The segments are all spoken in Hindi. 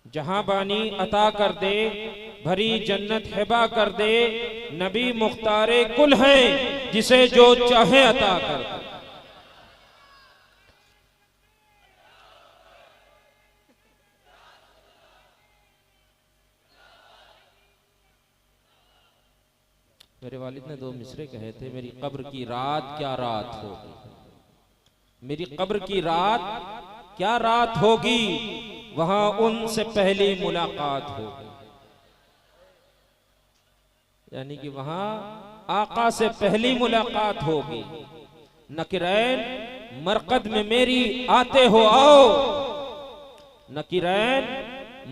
जहां बानी अता कर दे, भरी जन्नत हिबा कर दे, नबी मुख्तारे कुल है, जिसे जो चाहे अता कर दे। मेरे वालिद ने 2 मिसरे कहे थे, मेरी कब्र की रात क्या रात होगी, मेरी कब्र की रात क्या रात होगी, वहां उनसे पहली मुलाकात होगी। यानी कि वहां आका से पहली मुलाकात होगी। नकीरैन मरकद में मेरी आते हो आओ, नकीरैन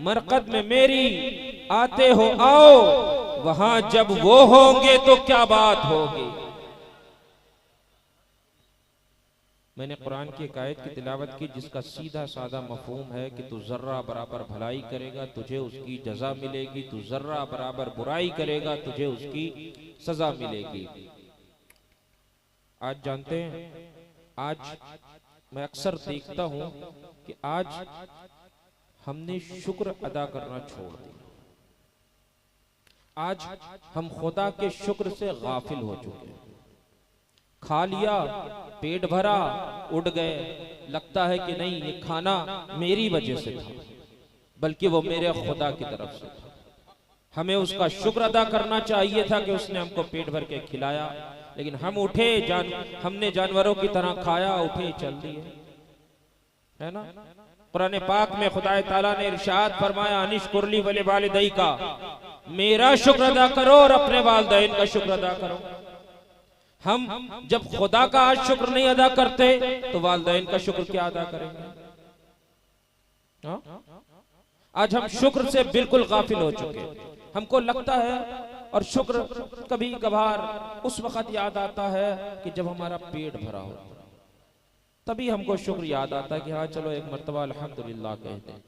मरकद में मेरी आते हो आओ, वहां जब वो होंगे तो क्या बात होगी। मैंने कुरान की एक आयत की तिलावत की जिसका सीधा साधा मफहूम है कि तू जर्रा बराबर भलाई करेगा तुझे उसकी जजा मिलेगी, तू जर्रा बराबर बुराई करेगा तुझे उसकी सजा मिलेगी। आज जानते हैं, आज मैं अक्सर देखता हूं कि आज हमने शुक्र अदा करना छोड़ दिया। आज हम खुदा के शुक्र से गाफिल हो चुके हैं। खा लिया, पेट भरा, उड़ गए, लगता है कि नहीं ये खाना मेरी वजह से था, बल्कि वो मेरे खुदा की तरफ से था। हमें उसका शुक्र अदा करना चाहिए था कि उसने हमको पेट भर के खिलाया, लेकिन हम उठे हमने जानवरों की तरह खाया, उठे चल दिए, है ना। कुरान पाक में खुदा ताला ने इरशाद फरमाया, अनिश्कुरली वले वालिदै का, मेरा शुक्र अदा करो और अपने वालिदैन का शुक्र अदा करो। हम जब खुदा का आज शुक्र नहीं अदा करते तो वालिदैन का शुक्र क्या अदा करेंगे। आज हम शुक्र से बिल्कुल गाफिल हो चुके। हमको लगता है, और शुक्र कभी कभार उस वक्त याद आता है कि जब हमारा पेट भरा हो, तभी हमको शुक्र याद आता है कि हाँ चलो एक मर्तबा अल्हम्दुलिल्लाह कहते हैं।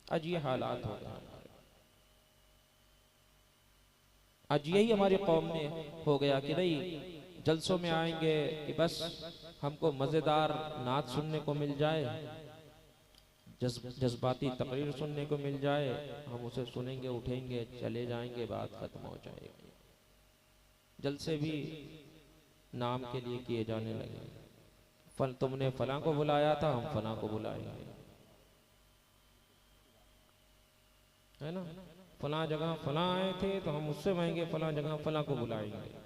आज ये हालात हो गए, आज यही हमारी कौम में हो गया कि भाई जलसों में आएंगे कि बस हमको मजेदार नात सुनने को मिल जाए, जज्बाती तकरीर सुनने को मिल जाए, हम उसे सुनेंगे, उठेंगे, चले जाएंगे, बात खत्म हो जाएगी। जलसे भी नाम के लिए किए जाने लगे। तुमने फलां को बुलाया था, हम फलां को बुलाएंगे, है ना। फलां जगह फलां आए थे तो हम उससे महंगे फलां जगह फलां को बुलाएंगे।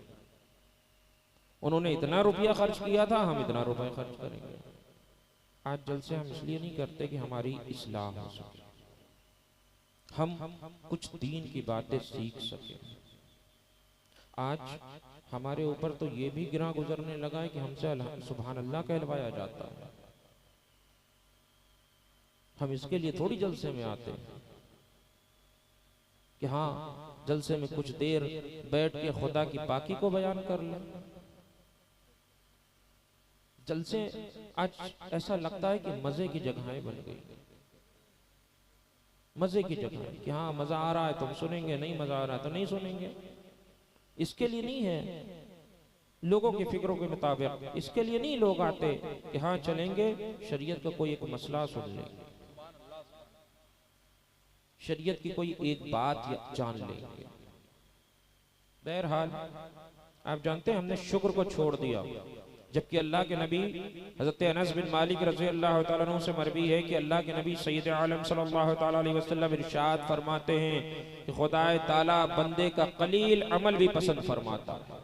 उन्होंने इतना रुपया खर्च किया था, हम इतना रुपया खर्च करेंगे। आज जलसे हम इसलिए नहीं करते कि हमारी इस्लाह हो सके, हम कुछ दीन की बातें सीख सके। आज हमारे ऊपर तो ये भी गिरा गुजरने लगा है कि हमसे सुभान अल्लाह कहलवाया जाता है। हम इसके लिए थोड़ी जलसे में आते हैं कि हाँ जलसे में कुछ देर बैठ के खुदा की पाकी को बयान कर लें। जलसे आज ऐसा लगता है कि मजे की जगहें बन गई, मजे की जगह कि हाँ मजा आ रहा है तो हम सुनेंगे, नहीं मजा आ रहा है तो नहीं सुनेंगे। इसके लिए नहीं है लोगों की फिक्रों के मुताबिक, इसके लिए नहीं लोग आते कि हाँ चलेंगे शरीयत का कोई एक मसला सुन लेंगे, शरीयत की कोई एक बात जान लेंगे। बहरहाल आप जानते हैं हमने शुक्र को छोड़ दिया, जबकि अल्लाह के नबी हज़रत अनस बिन मालिक रज़ी अल्लाह तआला अन्हु से मरवी है कि अल्लाह के नबी सैयद आलम सल्लल्लाहु तआला अलैहि वसल्लम इरशाद फरमाते हैं कि खुदाए ताला बंदे का कलील अमल भी पसंद फरमाता है।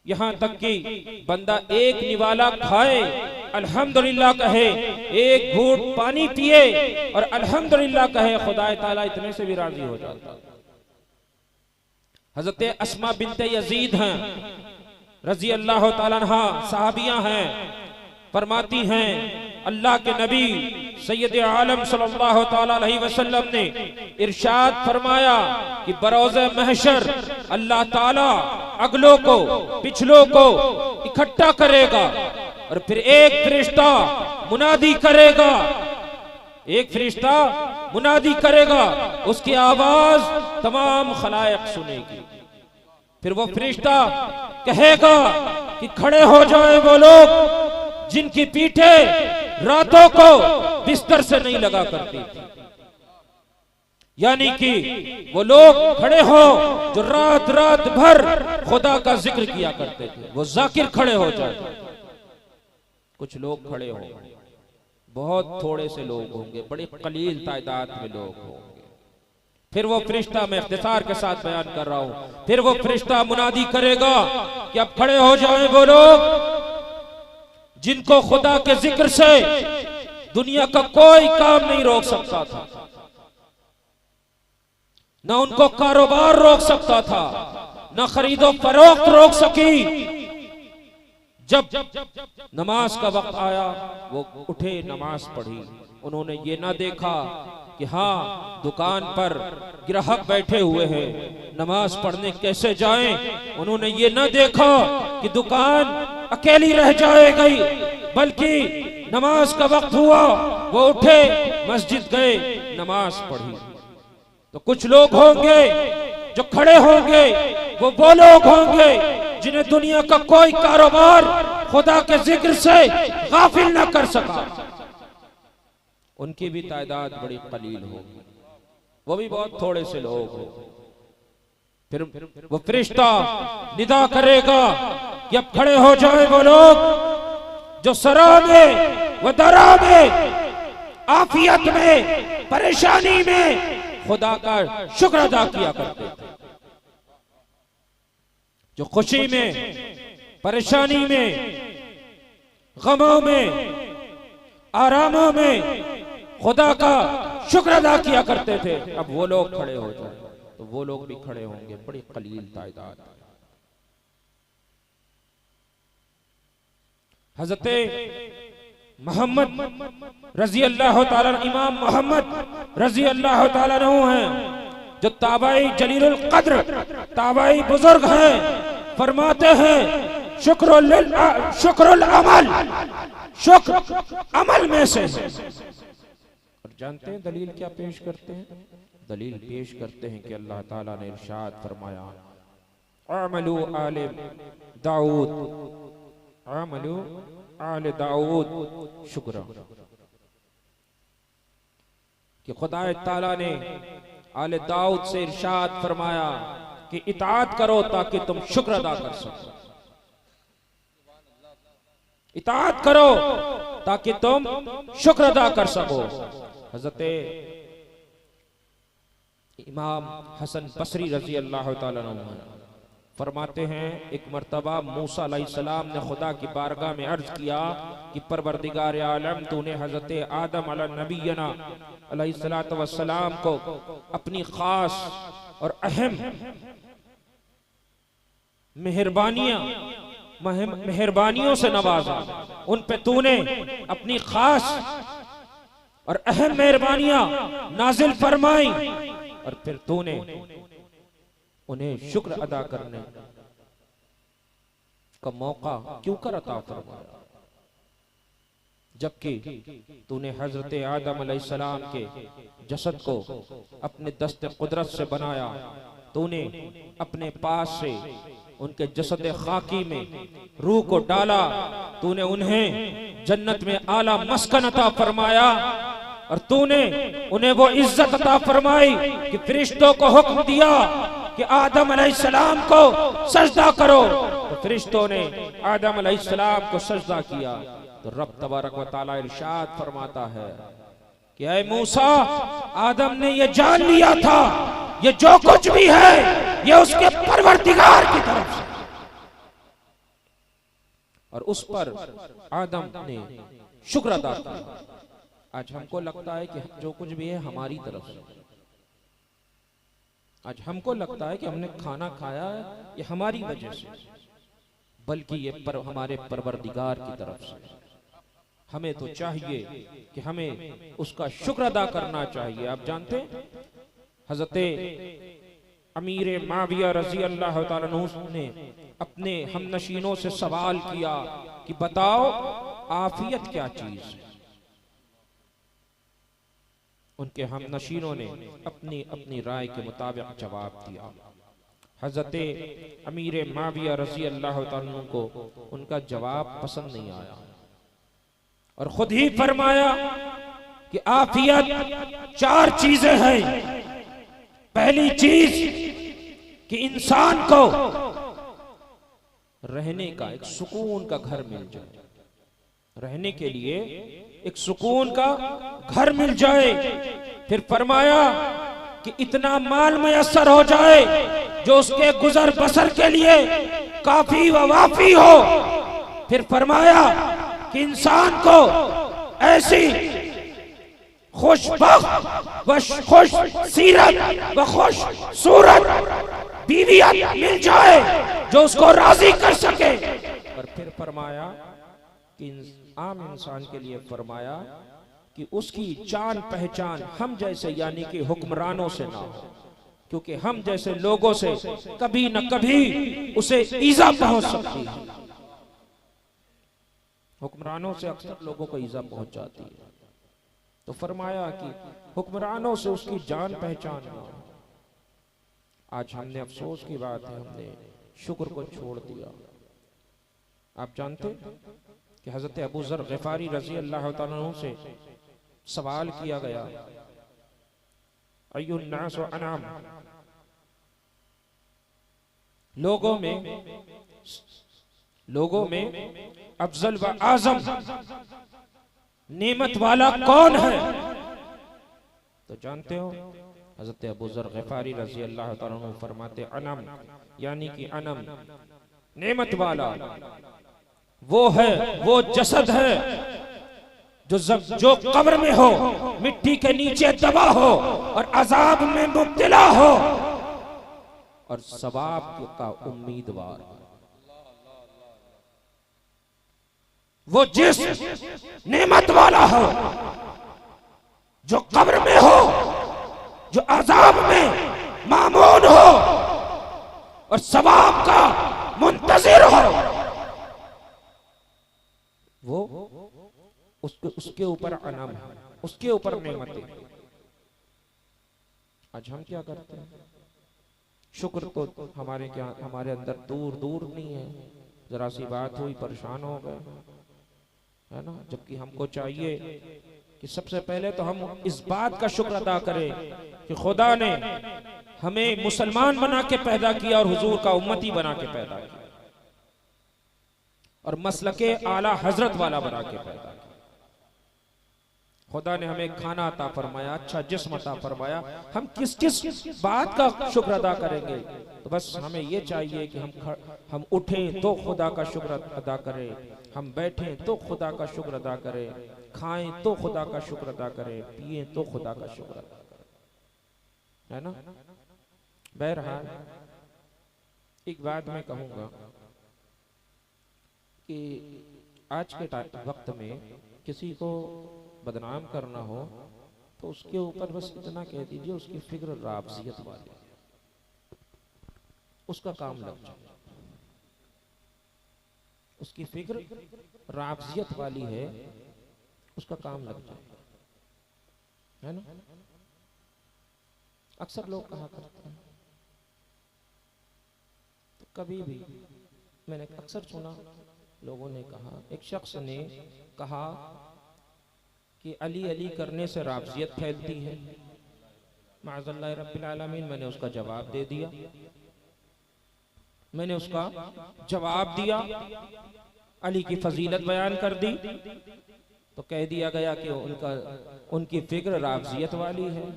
यहाँ तक कि बंदा एक निवाला खाए अल्हम्दुलिल्लाह कहे, एक घूंट पानी पिए और अल्हम्दुलिल्लाह कहे, खुदाए ताला इतने से भी राजी हो जाता है। हज़रत अस्मा बिन्ते यजीद हैं रजी अल्लाह ताला अन्हा, साहबियां हैं, फरमाती हैं अल्लाह के नबी सैयद आलम सल्लल्लाहु ताला अलैहि वसल्लम ने इरशाद फरमाया कि बरोज़े महशर अल्लाह ताला अगलों को पिछलों को इकट्ठा करेगा और फिर एक फरिश्ता मुनादी करेगा, एक फरिश्ता मुनादी करेगा, उसकी आवाज तमाम खलायक सुनेगी। फिर वो फरिश्ता कहेगा कि खड़े हो जाए वो लोग जिनकी पीठे रातों को बिस्तर से नहीं लगा करती थी। यानी कि वो लोग खड़े हो जो रात रात भर खुदा का जिक्र किया करते थे, वो जाकिर खड़े हो जाए। कुछ लोग खड़े हो, बहुत थोड़े से लोग होंगे, बड़ी कलील तादाद में लोग होंगे। फिर वो फरिश्ता, मैं इख्तिसार के साथ बयान कर रहा हूं, फिर वो फरिश्ता मुनादी करेगा कि अब खड़े हो जाएं वो लोग जिनको खुदा के जिक्र से दुनिया का कोई काम नहीं रोक सकता था, ना उनको कारोबार रोक सकता था, ना खरीदो फरोख्त रोक सकी। जब नमाज का वक्त आया वो उठे, नमाज पढ़ी। उन्होंने ये ना देखा कि हाँ दुकान पर ग्राहक बैठे हुए हैं, नमाज पढ़ने कैसे जाएं। उन्होंने ये ना देखा कि दुकान अकेली रह जाएगी, बल्कि नमाज का वक्त हुआ वो उठे, मस्जिद गए, नमाज पढ़ी। तो कुछ लोग होंगे जो खड़े होंगे, वो लोग होंगे जिन्हें दुनिया का कोई कारोबार खुदा के जिक्र से गाफिल न कर सका। उनकी भी तादाद बड़ी कलील होगी, वो भी बहुत थोड़े से लोग हो। फिर वो फरिश्ता निदा करेगा कि अब खड़े हो जाए वो लोग जो सरा में व दरा में, आफियत में, परेशानी में खुदा का शुक्र अदा किया करते थे, जो खुशी में, परेशानी में, गमों में, आरामों में खुदा का शुक्र अदा किया करते थे। अब वो लोग खड़े हो जाए तो वो लोग भी खड़े होंगे, बड़ी कलील तादाद। हजरते मोहम्मद रजी अल्लाह ताला, इमाम मोहम्मद रजी अल्लाह ताला अन्हु हैं जो ताबाई जलीलुल कद्र, ताबाई बुजुर्ग हैं, फरमाते हैं शुक्रुल अमल, शुक्र अमल में से। और जानते हैं दलील क्या पेश करते हैं? दलील पेश करते हैं कि अल्लाह ताला ने इरशाद फरमाया, अमलू आले दाऊद, अमलू आले दाऊद शुक्र, कि खुदा ताला ने आले दाऊद से इरशाद फरमाया कि इताअत करो ताकि तुम शुक्र अदा कर सको, इताअत करो ताकि तुम शुक्र अदा कर सको। हजरत इमाम हसन बसरी रजी अल्लाह ताला अन्हु फरमाते हैं, एक मर्तबा मूसा अलैहिस्सलाम ने खुदा की बारगाह में अर्ज किया कि परवरदिगार आलम, तूने हजरत आदम अला नबीना अलैहिस्सलातु वस्सलाम को अपनी खास और अहम मेहरबानियों से नवाजा, उन पे तूने अपनी खास और अहम मेहरबानियां नाजिल फरमाई, और फिर तूने उन्हें शुक्र अदा करने का मौका क्यों कर अता फरमाया, जबकि तूने हजरत आदम अलैहिस्सलाम के जसद को अपने दस्ते कुदरत से बनाया, तूने अपने पास से उनके जसद खाकी में रूह को डाला, तूने उन्हें जन्नत में आला मस्कन अता फरमाया, और तूने उन्हें वो इज्जत अता फरमाई कि फरिश्तों को हुक्म दिया कि आदम अलैहिस्सलाम को सजदा करो, तो फरिश्तों ने आदम अलैहिस्सलाम को सजदा किया। तो रब तबारक व तआला इरशाद फरमाता है कि ऐ मूसा, आदम ने ये जान लिया था ये जो कुछ भी है ये उसके परवरदिगार की तरफ से, और उस पर आदम ने शुक्र अदा किया। आज हमको लगता है कि जो कुछ भी है हमारी तरफ से, आज हमको लगता है कि हमने खाना खाया है ये हमारी वजह से, बल्कि ये हमारे परवरदिगार की तरफ से। हमें तो चाहिए कि हमें उसका शुक्र अदा करना चाहिए। आप जानते हैं हजरत अमीर माविया रजी अल्लाह ताला अन्हु ने अपने हमनशीनों से सवाल किया कि बताओ आफियत क्या चीज है। उनके हमनशीनों ने अपनी अपनी राय के मुताबिक जवाब दिया। हजरत अमीर माविया रजी अल्लाह ताला अन्हु को उनका जवाब पसंद नहीं आया और खुद ही फरमाया कि आफियत चार चीजें हैं। पहली चीज कि इंसान को रहने का एक सुकून का घर मिल जाए, रहने के लिए एक सुकून का घर मिल जाए। फिर फरमाया कि इतना माल मयस्सर हो जाए जो उसके गुजर बसर के लिए काफी व वाफी हो। फिर फरमाया कि इंसान को ऐसी खुशबख्त व खुश सीरत व खुश सूरत बीवी मिल जाए जो उसको राजी कर सके। और फिर फरमाया कि आम इंसान के लिए फरमाया कि उसकी जान पहचान हम जैसे यानी कि हुक्मरानों से ना हो, क्योंकि हम जैसे लोगों से कभी न कभी उसे ईजा पहुंच सकती है। हुक्मरानों से अक्सर लोगों को ईजा पहुंच जाती है। तो फरमाया कि हुक्मरानों से उसकी जान पहचान ना हो। आज हमने अफसोस की बात है, हमने शुक्र को छोड़ दिया। आप जानते कि हजरत अबू ज़र ग़िफ़ारी रज़ी अल्लाह तआला अन्हु से सवाल किया गया, अय्युन नास व अनाम, लोगों में अफजल व आजम नेमत वाला कौन है? तो जानते हो हजरत अबू ज़र ग़िफ़ारी रज़ी अल्लाह तआला अन्हु फरमाते अनम, यानी कि अनम नेमत वाला वो है, वो जसद है जो कब्र में हो, मिट्टी के नीचे दबा हो और अजाब में मुब्तला हो और सवाब का उम्मीदवार। वो जिस नेमत वाला हो जो कब्र में हो, जो अजाब में मामून हो और सवाब का मुंतजिर हो, वो उसके ऊपर अनम है, उसके ऊपर नेमतें। आज हम क्या करते हैं? शुक्र तो हमारे अंदर दूर दूर नहीं है। जरा सी बात हुई परेशान हो गए, है ना। जबकि हमको चाहिए कि सबसे पहले तो हम इस बात का शुक्र अदा करें कि खुदा ने हमें मुसलमान बना के पैदा किया और हुजूर का उम्मती बना के पैदा किया और मसलके आला हजरत वाला बना के पैदा किया। खुदा ने हमें खाना अता फरमाया, अच्छा जिस्म अता फरमाया। हम किस किस बात का शुक्र अदा करेंगे? तो बस हमें ये चाहिए कि हम उठें तो खुदा का शुक्र अदा करें, हम बैठें तो खुदा का शुक्र अदा करें, खाएं तो खुदा का शुक्र अदा करें, पिएं तो खुदा का शुक्र अदा करें, है ना। बहरहाल एक बात मैं कहूँगा कि आज के वक्त में किसी को बदनाम करना हो तो उसके ऊपर बस इतना कह दीजिए उसकी फिक्र राबजियत वाली, उसका काम लग जाए। उसकी फिक्र राबजियत वाली है, उसका काम लग जाए, है ना। अक्सर लोग कहा करते हैं, तो कभी भी मैंने अक्सर सुना लोगों ने कहा, एक शख्स ने कहा कि अली अली करने से राबजियत फैलती है। माअज़ल्लाह रब्बिल आलमीन, मैंने उसका जवाब दे दिया, मैंने उसका जवाब दिया, अली की फजीलत बयान कर दी, तो कह दिया गया कि उनकी फिक्र राबजियत वाली है।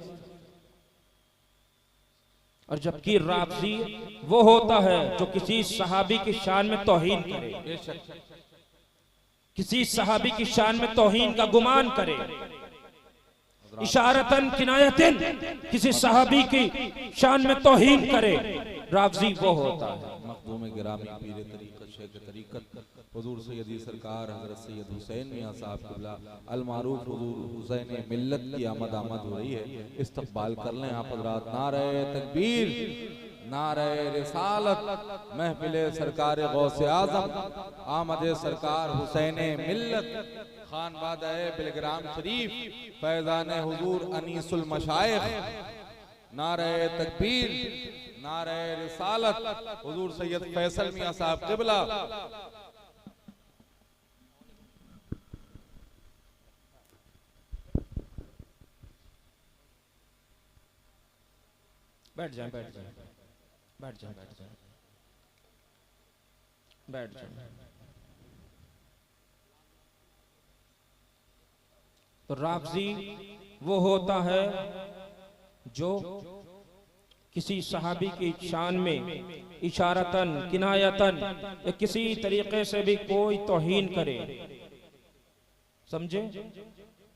और जबकि राबजी वो होता है जो किसी सहाबी की शान में तौहीन करे, किसी सहाबी की शान में तौहीन का गुमान करे, इशारतन किनायतन किसी सहाबी की शान में तौहीन करे, राबजी वो होता है। मखदूम गिरामी पीर तरीक़त शेख तरीक़त हुज़ूर सैयदी सरकार हज़रत सैयद हुसैन मियां साहब क़िबला अल मारूफ हुज़ूर हुसैन मिल्लत की आमद हो रही है। इस्तक़बाल कर लें आप हज़रात। नारे तकबीर, नारे रिसालत, महफिले सरकार गौसे आज़म, आमद सरकार हुसैन मिल्लत, खानवादा बिलग्राम शरीफ, फैज़ान हुज़ूर अनीसुल मशाइख़। नारे तकबीर, नारे रिसालत, हुज़ूर सैयद फैसल मियां साहब क़िबला। बैठ जाए, बैठ जाए, बैठ जाए, बैठ जाए, बैठ जाए। तो राफ़ज़ी वो होता है जो किसी सहाबी की शान में इशारतन किनायतन या किसी तरीके से भी कोई तौहीन करे, समझे?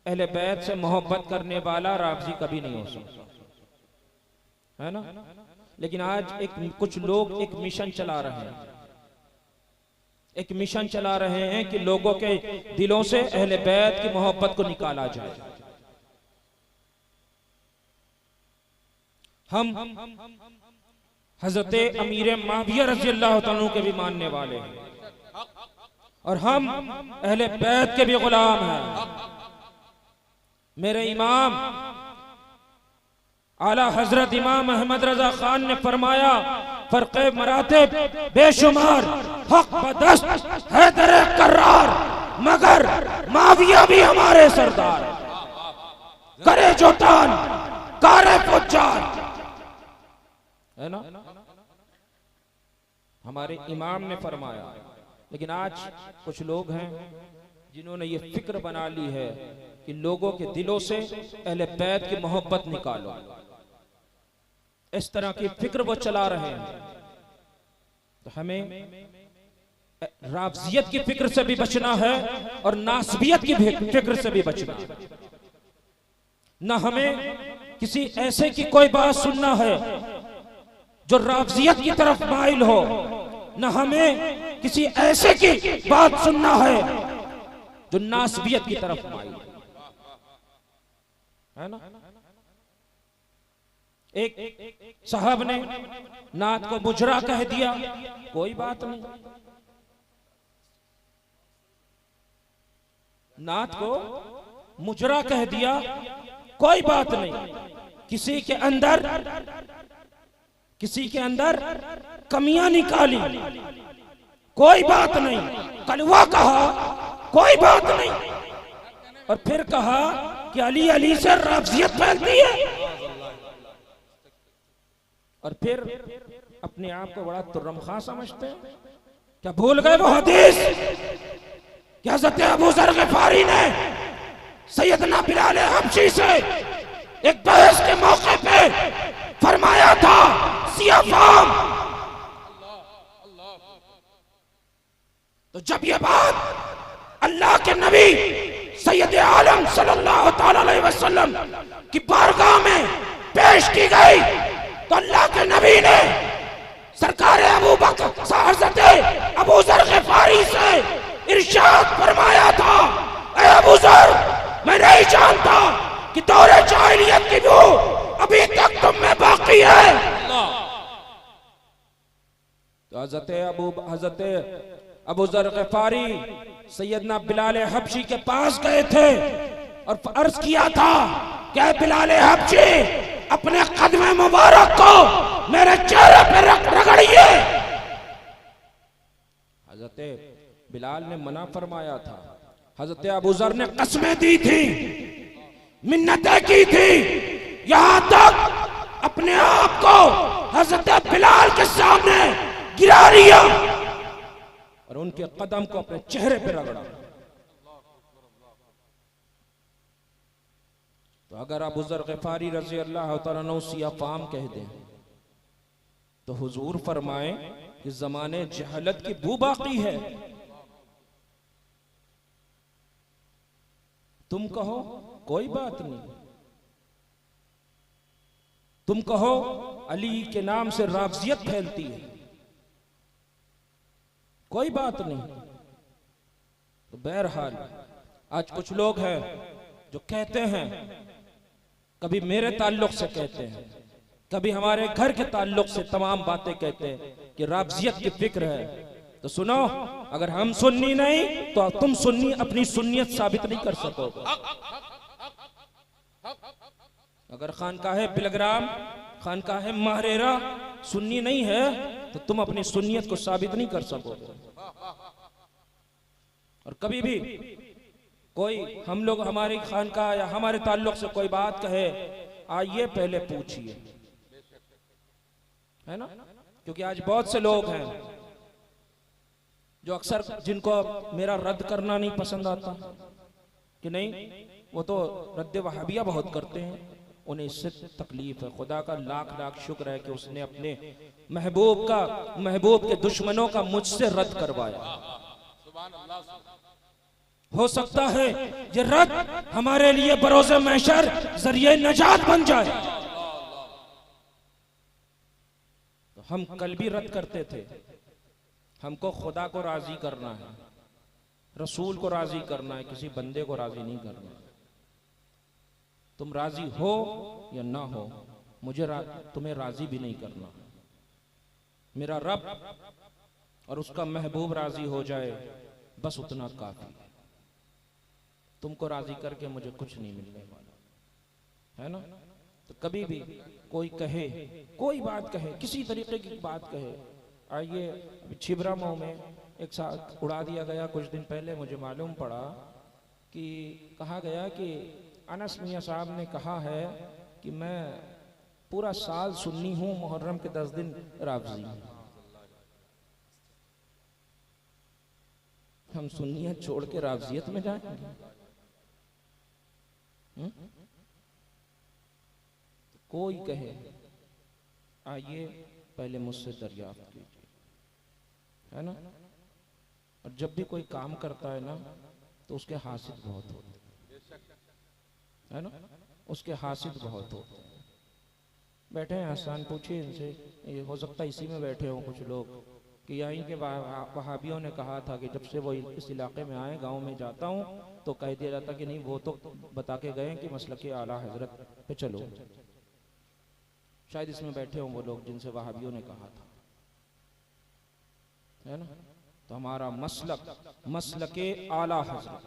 अहले बैत से मोहब्बत करने वाला राफ़ज़ी कभी नहीं हो सकता, है ना? लेकिन आज कुछ लोग एक मिशन चला रहे हैं, एक मिशन चला रहे हैं कि लोगों के दिलों से अहले बैत की मोहब्बत को निकाला जाए। हम हजरते अमीर माविया रज़ी अल्लाह तआला अन्हु के भी मानने वाले हैं और हम अहले बैत के भी गुलाम हैं। मेरे इमाम आला हजरत इमाम अहमद रजा खान ने फरमाया, फर्क़े मरातिब बेशुमार, हक बदस्त है दरे करार, मगर माविया भी हमारे सरदार, करे जो टान कारे पुजार, है ना? हमारे इमाम ने फरमाया। लेकिन आज कुछ लोग हैं जिन्होंने ये फिक्र बना ली है कि लोगों के दिलों से अहले बैत की मोहब्बत निकालो, इस तरह की फिक्र वो चला रहे हैं। तो हमें राफ़ज़ियत की फिक्र से भी बचना है और नासबियत की फिक्र से भी बचना है। न हमें किसी ऐसे की कोई बात सुनना है जो राफ़ज़ियत की तरफ माइल हो, न हमें किसी ऐसे की बात सुनना है जो नासबियत की तरफ माइल है ना? एक साहब ने नात को मुजरा कह दिया, कोई बात नहीं, नात को मुजरा कह दिया, कोई बात नहीं। किसी के अंदर कमियां निकाली, कोई बात नहीं। कलवा कहा, कोई बात नहीं। और फिर कहा कि अली अली से राफ़ज़ियत फैलती है, और फिर अपने आप को बड़ा तुर्रम खां समझते हैं। क्या भूल गए वो हदीस कि हज़रत अबू ज़र ग़िफ़ारी ने सैयदना बिलाल हबशी से एक बहस के मौके पे फरमाया था, सियाफाम। तो जब ये बात अल्लाह के नबी सैयद आलम सल्लल्लाहु तआला अलैहि वसल्लम की बारगाह में पेश की गई, तो अल्लाह के नबी ने सरकार अबू बकर हज़रत अबू ज़र ग़िफ़ारी से इरशाद फरमाया था, ऐ अबू ज़र, मैं नहीं जानता कि दौरे जाहिलियत की वो अभी तक तुम में बाकी है। तो हज़रत अबू ज़र ग़िफ़ारी सैयदना बिलाल हबशी के पास गए थे और अर्ज किया था, क्या बिलाल हबशी, अपने कदम मुबारक को मेरे चेहरे पर रगड़िए। हज़रत बिलाल ने मना फरमाया था। हज़रत अबू ज़र ने कसमें दी थी, मिन्नतें की थी, यहां तक अपने आप को हज़रत बिलाल के सामने गिरा लिया और उनके कदम को अपने चेहरे पर रगड़ा। तो अगर अबू ज़र ग़िफ़ारी रज़ी अल्लाह तआला अन्हु सियाफ़ाम कह दें तो हुजूर फरमाएं कि ज़माने जहलत की बू बाकी है। तुम कहो कोई बात नहीं, तुम कहो अली के नाम से राफ़ज़ियत फैलती है, कोई बात नहीं। तो बहरहाल आज कुछ लोग हैं जो कहते हैं, कभी मेरे ताल्लुक से कहते हैं, कभी हमारे घर के ताल्लुक से तमाम बातें कहते हैं कि राफ़ज़ियत की फिक्र है। तो सुनो, अगर हम सुन्नी नहीं तो तुम सुन्नी अपनी सुन्नियत साबित नहीं कर सकोगे। अगर खानकाहे बिलग्राम, खानकाहे महरेरा सुन्नी नहीं है तो तुम अपनी सुन्नियत को साबित नहीं कर सकोगे। और कभी भी कोई हम लोग हमारी खानकाह या हमारे ताल्लुक से कोई बात कहे, आइए पहले पूछिए, है ना। क्योंकि आज बहुत से लोग हैं जो अक्सर जिनको मेरा रद्द करना नहीं पसंद आता कि नहीं वो तो रद्द वहाबिया बहुत करते हैं, उन्हें इससे तकलीफ है। खुदा का लाख लाख शुक्र है कि उसने अपने महबूब के दुश्मनों का मुझसे रद्द करवाया। हो सकता है ये रद्द हमारे लिए बरोज़े महशर जरिए नजात बन जाए। तो हम कल भी रद्द करते थे, हमको खुदा को राजी करना है, रसूल को राजी करना है, किसी बंदे को राजी नहीं करना। तुम राजी हो या ना हो, मुझे तुम्हें राजी भी नहीं करना। मेरा रब और उसका महबूब राजी हो जाए, बस उतना काफी। तुमको राजी करके मुझे कुछ नहीं मिलने वाला, है ना। तो कभी भी कोई कहे, कोई बात कहे, किसी तरीके की बात कहे, आइए छिबरा मऊ में एक साथ उड़ा दिया गया कुछ दिन पहले। मुझे मालूम पड़ा कि कहा गया कि अनस मियां साहब ने कहा है कि मैं पूरा साल सुन्नी हूं, मुहर्रम के 10 दिन राफ़ज़ी। हम सुन्नियत छोड़ के राफ़ज़ियत में जाएंगे? कोई कहे, आइए पहले मुझसे दरियाफ्त कीजिए, है ना। और जब भी कोई काम करता है ना तो उसके हासिल बहुत होते, है ना, उसके हासिल बहुत होते हैं। बैठे हैं आसान, पूछिए इनसे, ये हो सकता है इसी में बैठे हों कुछ लोग कि यहीं के वहाबियों ने कहा था कि जब से वो इस इलाके में आए, गांव में जाता हूँ तो कह दिया जाता कि नहीं वो तो बता के गए कि मसलक आला हजरत पे चलो। शायद इसमें बैठे हों वो लोग जिनसे वहाबियों ने कहा था, है ना। तो हमारा मसलके आला हजरत,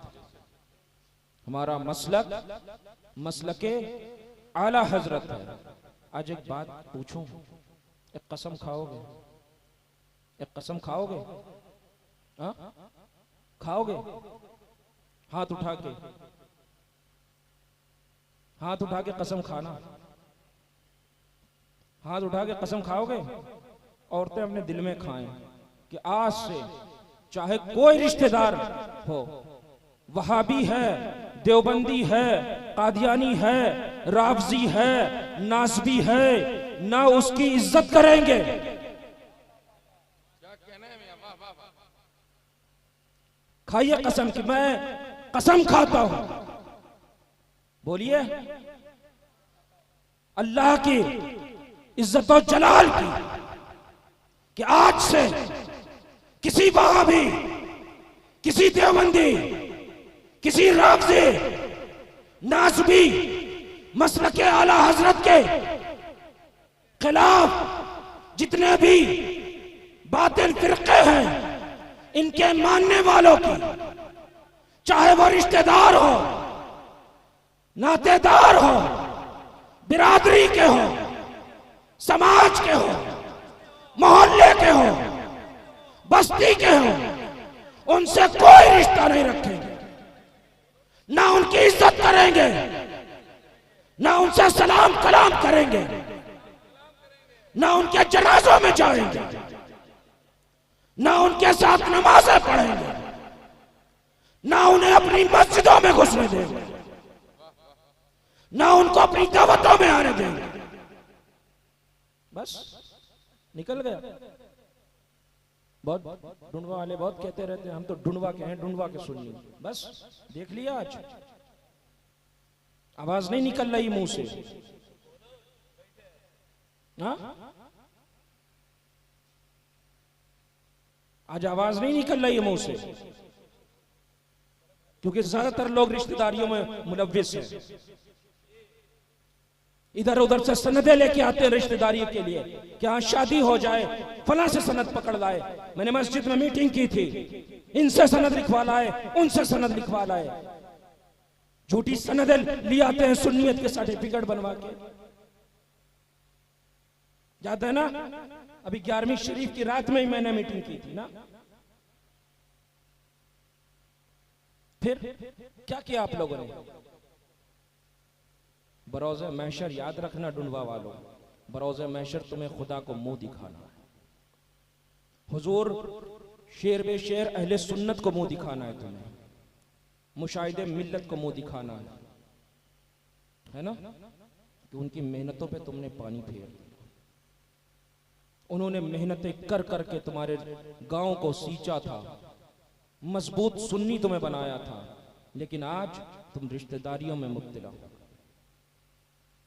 हमारा मसलके आला हजरत है। आज एक बात पूछूं, एक कसम खाओगे? एक कसम खाओगे? हाँ खाओगे? हाथ उठा के कसम खाना, हाथ उठा के कसम खाओगे? औरतें अपने दिल में खाएं कि आज से चाहे कोई रिश्तेदार हो, वहाबी है, देवबंदी है, कादियानी है, राफ़ज़ी है, नासबी है, ना उसकी इज्जत करेंगे। खाइए कसम कि मैं कसम खाता हूं, बोलिए अल्लाह की इज्जत और जलाल की, कि आज से किसी वहाबी, किसी देवबंदी, किसी राफ़ज़ी, नासबी, मसलके आला हजरत के खिलाफ जितने भी बातिल फिरके हैं, इनके मानने वालों की, चाहे वो रिश्तेदार हो, नातेदार हो, बिरादरी के हो, समाज के हो, मोहल्ले के हो, बस्ती के हो, उनसे कोई रिश्ता नहीं रखेंगे, ना उनकी इज्जत करेंगे, ना उनसे सलाम कलाम करेंगे, ना उनके जनाजों में जाएंगे, ना उनके साथ नमाजें पढ़ेंगे, ना उन्हें अपनी मस्जिदों में घुसने देंगे, ना उनको अपनी दावतों में आने देंगे। बस निकल गया। बहुत ढूंढवा वाले बहुत कहते रहते हैं हम तो ढूंढवा के हैं, ढूंढवा के सुनिए। बस देख लिया, आज आवाज नहीं निकल रही मुंह से। हाँ आज आवाज नहीं निकल रही है मुंह से, क्योंकि ज्यादातर लोग रिश्तेदारियों में मुलव्विस हैं। इधर उधर से सनदें लेके आते हैं रिश्तेदारी के लिए कि हाँ शादी हो जाए, फला से सनद पकड़ लाए। मैंने मस्जिद में मीटिंग की थी, इनसे सनद लिखवा लाए, उनसे सनद लिखवा लाए। झूठी सनदें ले आते हैं, सुन्नियत के सर्टिफिकेट बनवा के। याद है ना, अभी 11वीं शरीफ की रात में ही मैंने मीटिंग की थी ना। फिर क्या किया आप लोगों ने? बरोज़े महशर याद रखना ढूंढवा वालों, बरोज़ महशर तुम्हें खुदा को मुंह दिखाना है। हुजूर शेर बे शेर अहले सुन्नत को मुंह दिखाना है तुम्हें, मुशाहिदे मिल्लत को मुंह दिखाना है ना, कि उनकी मेहनतों पे तुमने पानी फेर दिया। उन्होंने मेहनतें कर करके तुम्हारे गांव को सींचा था, मजबूत सुन्नी तुम्हें बनाया था, लेकिन आज तुम रिश्तेदारियों में मुब्तला हो।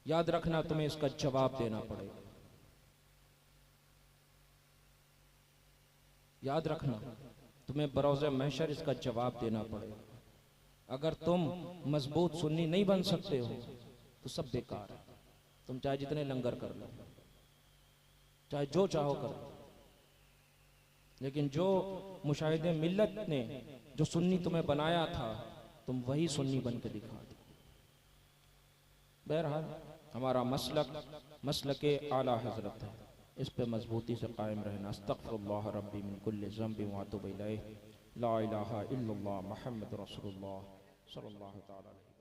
याद रखना तुम्हें इसका जवाब देना पड़ेगा। याद रखना तुम्हें बरोज़े महशर इसका जवाब देना पड़ेगा। अगर तुम मजबूत सुन्नी नहीं बन सकते हो तो सब बेकार है। तुम चाहे जितने लंगर कर लो, चाहे जो चाहो कर लो, लेकिन जो मुशाहिदे मिल्लत ने जो सुन्नी तुम्हें बनाया था, तुम वही सुन्नी बन के दिखा दो। बहरहाल हमारा मसलक आला हजरत है, इस पे मजबूती से कायम रहना। अस्तगफिरुल्लाह रब्बी मिन कुल्लि ज़ंबिन व अतूबु इलैह। ला इलाहा इल्लल्लाह मुहम्मद रसूलुल्लाह सल्लल्लाहु तआला अलैहि